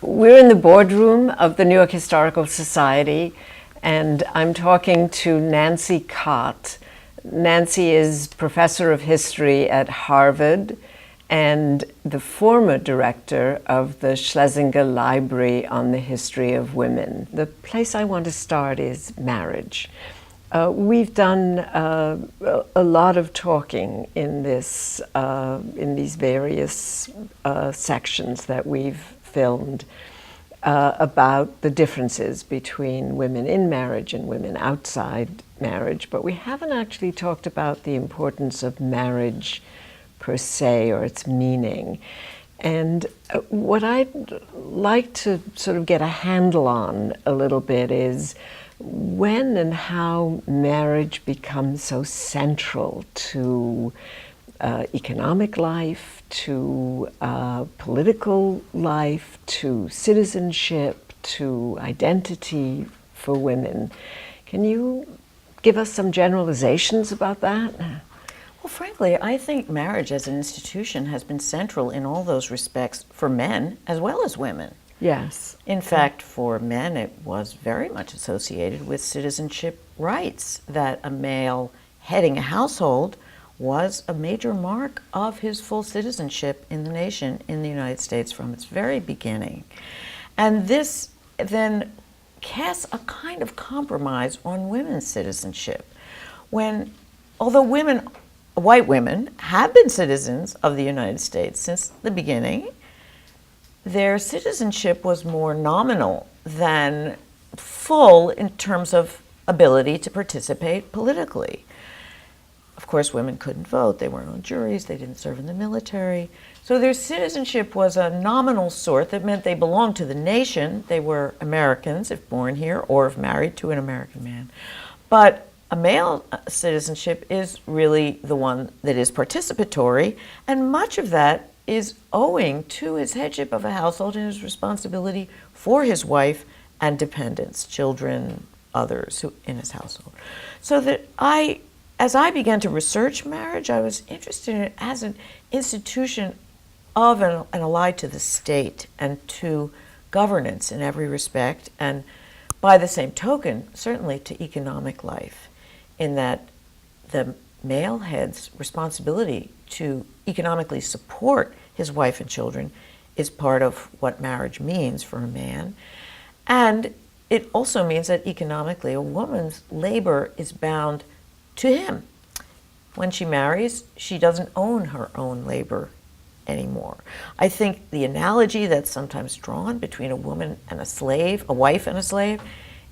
We're in the boardroom of the New York Historical Society, and I'm talking to Nancy Cott. Nancy is professor of history at Harvard and the former director of the Schlesinger Library on the History of Women. The place I want to start is marriage. We've done a lot of talking in this, in these various sections that we've filmed about the differences between women in marriage and women outside marriage, but we haven't actually talked about the importance of marriage per se or its meaning. And what I'd like to sort of get a handle on a little bit is when and how marriage becomes so central to economic life, to political life, to citizenship, to identity for women. Can you give us some generalizations about that? Well, frankly, I think marriage as an institution has been central in all those respects for men as well as women. Yes. In fact, for men, it was very much associated with citizenship rights, that a male heading a household was a major mark of his full citizenship in the nation, in the United States, from its very beginning. And this then casts a kind of compromise on women's citizenship. When, although women, white women, have been citizens of the United States since the beginning, their citizenship was more nominal than full in terms of ability to participate politically. Of course, women couldn't vote, they weren't on juries, they didn't serve in the military. So their citizenship was a nominal sort that meant they belonged to the nation. They were Americans if born here or if married to an American man. But a male citizenship is really the one that is participatory, and much of that is owing to his headship of a household and his responsibility for his wife and dependents, children, others who in his household. So that as I began to research marriage, I was interested in it as an institution of and allied to the state and to governance in every respect, and by the same token, certainly to economic life, in that the male head's responsibility to economically support his wife and children is part of what marriage means for a man. And it also means that economically, a woman's labor is bound to him. When she marries, she doesn't own her own labor anymore. I think the analogy that's sometimes drawn between a woman and a slave, a wife and a slave,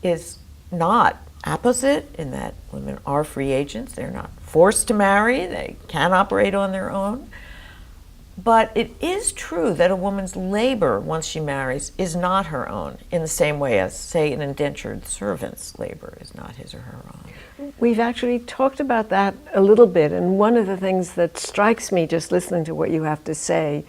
is not apposite in that women are free agents. They're not forced to marry. They can operate on their own. But it is true that a woman's labor, once she marries, is not her own, in the same way as, say, an indentured servant's labor is not his or her own. We've actually talked about that a little bit, and one of the things that strikes me just listening to what you have to say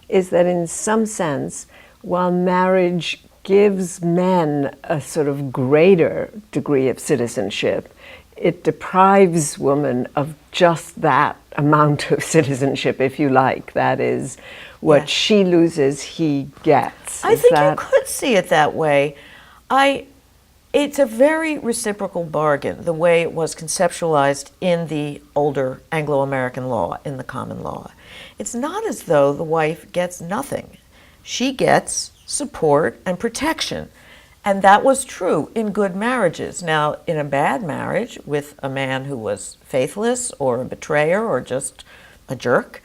is that in some sense, while marriage gives men a sort of greater degree of citizenship, it deprives women of just that amount of citizenship, if you like. That is, what she loses, he gets. I think you could see it that way. It's a very reciprocal bargain, the way it was conceptualized in the older Anglo-American law, in the common law. It's not as though the wife gets nothing. She gets support and protection. And that was true in good marriages. Now, in a bad marriage with a man who was faithless or a betrayer or just a jerk,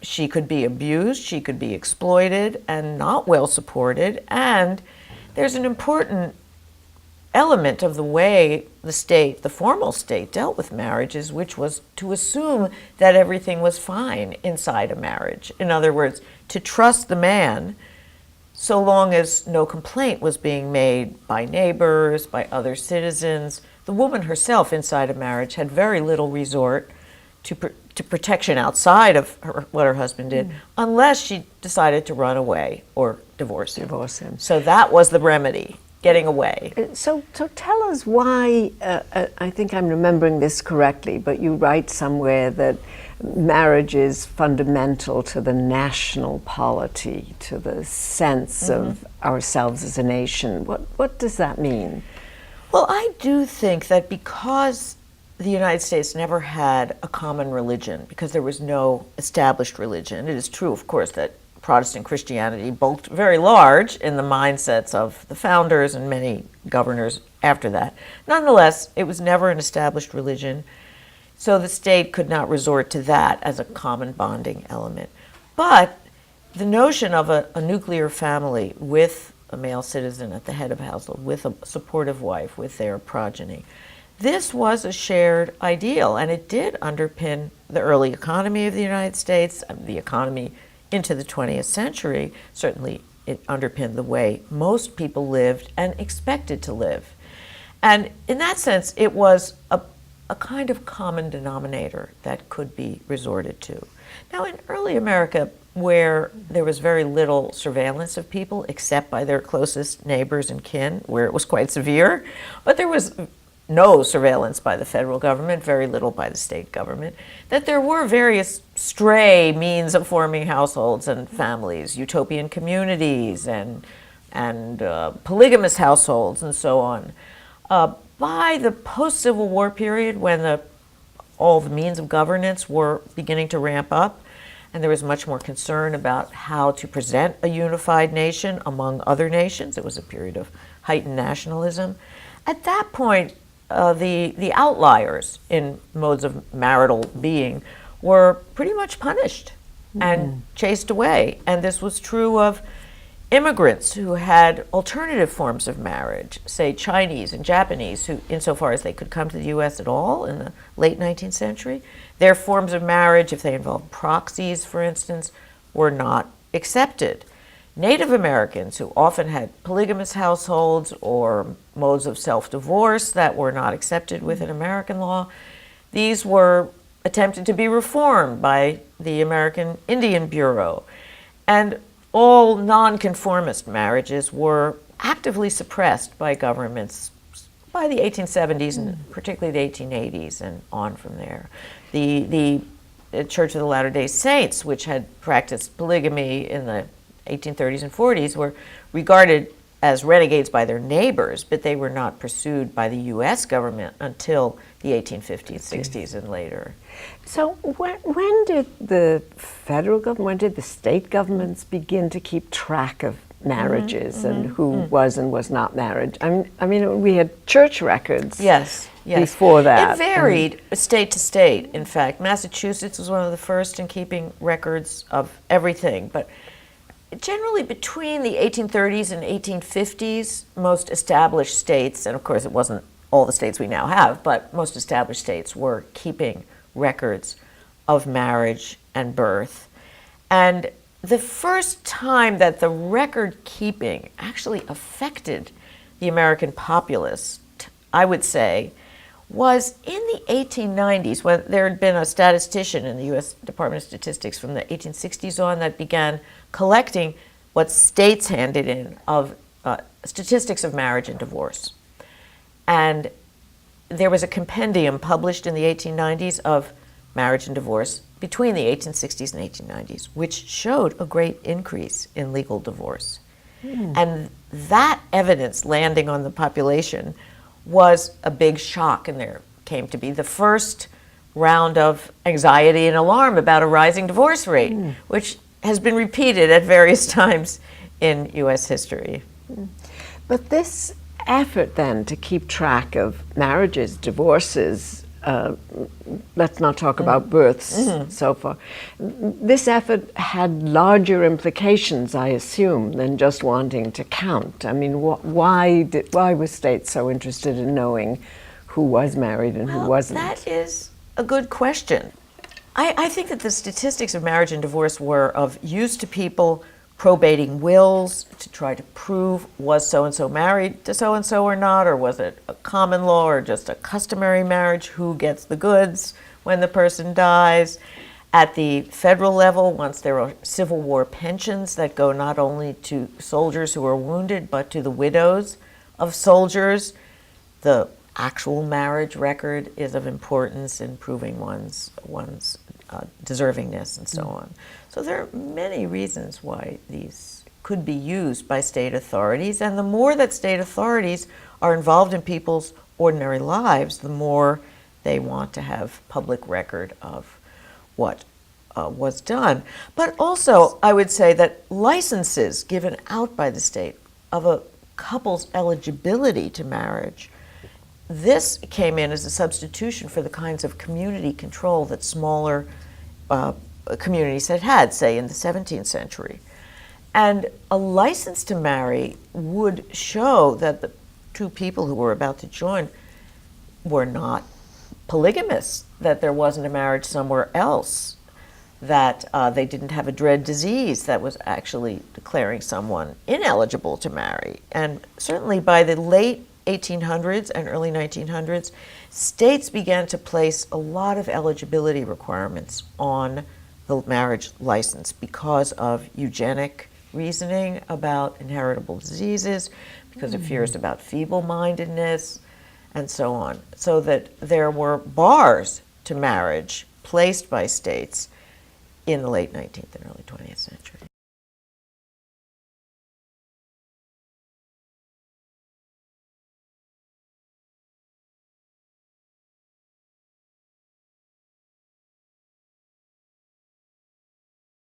she could be abused, she could be exploited and not well supported. And there's an important element of the way the state, the formal state, dealt with marriages, which was to assume that everything was fine inside a marriage. In other words, to trust the man so long as no complaint was being made by neighbors, by other citizens. The woman herself inside a marriage had very little resort to protection outside of what her husband did, unless she decided to run away or divorce him. Divorce him. So that was the remedy. getting away. So tell us why, I think I'm remembering this correctly, but you write somewhere that marriage is fundamental to the national polity, to the sense of ourselves as a nation. What does that mean? Well, I do think that because the United States never had a common religion, because there was no established religion, it is true, of course, that Protestant Christianity bulked very large in the mindsets of the founders and many governors after that. Nonetheless, it was never an established religion, so the state could not resort to that as a common bonding element. But the notion of a nuclear family with a male citizen at the head of a household, with a supportive wife, with their progeny, this was a shared ideal, and it did underpin the early economy of the United States, the economy into the 20th century. Certainly it underpinned the way most people lived and expected to live. And in that sense, it was a kind of common denominator that could be resorted to. Now, in early America, where there was very little surveillance of people except by their closest neighbors and kin, where it was quite severe, but there was no surveillance by the federal government, very little by the state government, that there were various stray means of forming households and families, utopian communities and polygamous households and so on. By the post-Civil War period, when all the means of governance were beginning to ramp up, and there was much more concern about how to present a unified nation among other nations, it was a period of heightened nationalism. At that point, the outliers in modes of marital being were pretty much punished and chased away. And this was true of immigrants who had alternative forms of marriage, say Chinese and Japanese, who, insofar as they could come to the U.S. at all in the late 19th century, their forms of marriage, if they involved proxies, for instance, were not accepted. Native Americans, who often had polygamous households or modes of self-divorce that were not accepted within American law, these were attempted to be reformed by the American Indian Bureau. And all nonconformist marriages were actively suppressed by governments by the 1870s and particularly the 1880s and on from there. The Church of the Latter-day Saints, which had practiced polygamy in the 1830s and 40s, were regarded as renegades by their neighbors, but they were not pursued by the U.S. government until the 1850s, 60s, and later. So when did the federal government, when did the state governments begin to keep track of marriages and who was and was not married? I mean, we had church records. Yes. Before that. It varied state to state, in fact. Massachusetts was one of the first in keeping records of everything, but generally between the 1830s and 1850s, most established states, and of course it wasn't all the states we now have, but most established states were keeping records of marriage and birth. And the first time that the record keeping actually affected the American populace, I would say, was in the 1890s, when there had been a statistician in the U.S. Department of Statistics from the 1860s on that began collecting what states handed in of statistics of marriage and divorce. And there was a compendium published in the 1890s of marriage and divorce between the 1860s and 1890s, which showed a great increase in legal divorce. And that evidence landing on the population was a big shock, and there came to be the first round of anxiety and alarm about a rising divorce rate, which has been repeated at various times in U.S. history. But this effort then to keep track of marriages, divorces, let's not talk about births so far. This effort had larger implications, I assume, than just wanting to count. I mean, why were states so interested in knowing who was married and who wasn't? That is a good question. I think that the statistics of marriage and divorce were of use to people probating wills to try to prove was so-and-so married to so-and-so or not, or was it a common law or just a customary marriage, who gets the goods when the person dies. At the federal level, once there are Civil War pensions that go not only to soldiers who are wounded, but to the widows of soldiers, the actual marriage record is of importance in proving one's deservingness and so on. So there are many reasons why these could be used by state authorities, and the more that state authorities are involved in people's ordinary lives, the more they want to have public record of what was done. But also, I would say that licenses given out by the state of a couple's eligibility to marriage, this came in as a substitution for the kinds of community control that smaller communities had, say, in the 17th century. And a license to marry would show that the two people who were about to join were not polygamous, that there wasn't a marriage somewhere else, that they didn't have a dread disease that was actually declaring someone ineligible to marry. And certainly by the late 1800s and early 1900s, states began to place a lot of eligibility requirements on the marriage license because of eugenic reasoning about inheritable diseases, because of fears about feeble-mindedness, and so on. So that there were bars to marriage placed by states in the late 19th and early 20th century.